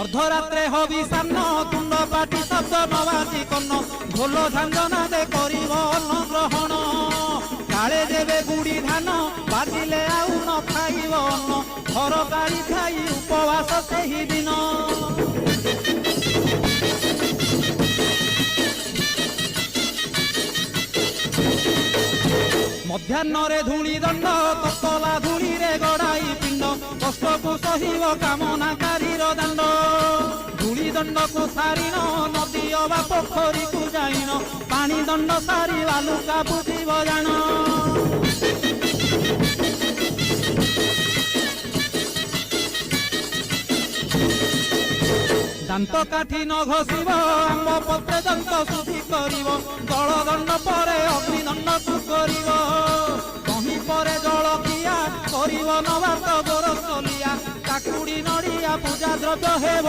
अर्धरात्रे hobby सान्न तुंड पाटी शब्द नबाजी कन्न ढोल झांझना दे करिब अन्न ग्रहण काले देवे गुड़ी धान बाजिले आउ न खाइब अन्न घर गाड़ी खाई उपवास सेही दिन मध्याह्न धूली दंड ततला धूली रे गड़ाई पिंड कष्ट को सहिब कामनाकारी दांड धूली दंड को सारिन नदी अबा पोखरी को जाइन पानी दंड सारी बालुका बुझिब जान दांत काठी न घोषिब आंब पत्रे दंत शुद्धि करिब जल दंड परे अग्निदंड को करिब कहीं परे जल किया करिब नबात गोरसलिया काकुड़ी नड़िया पूजा द्रव्य हेब।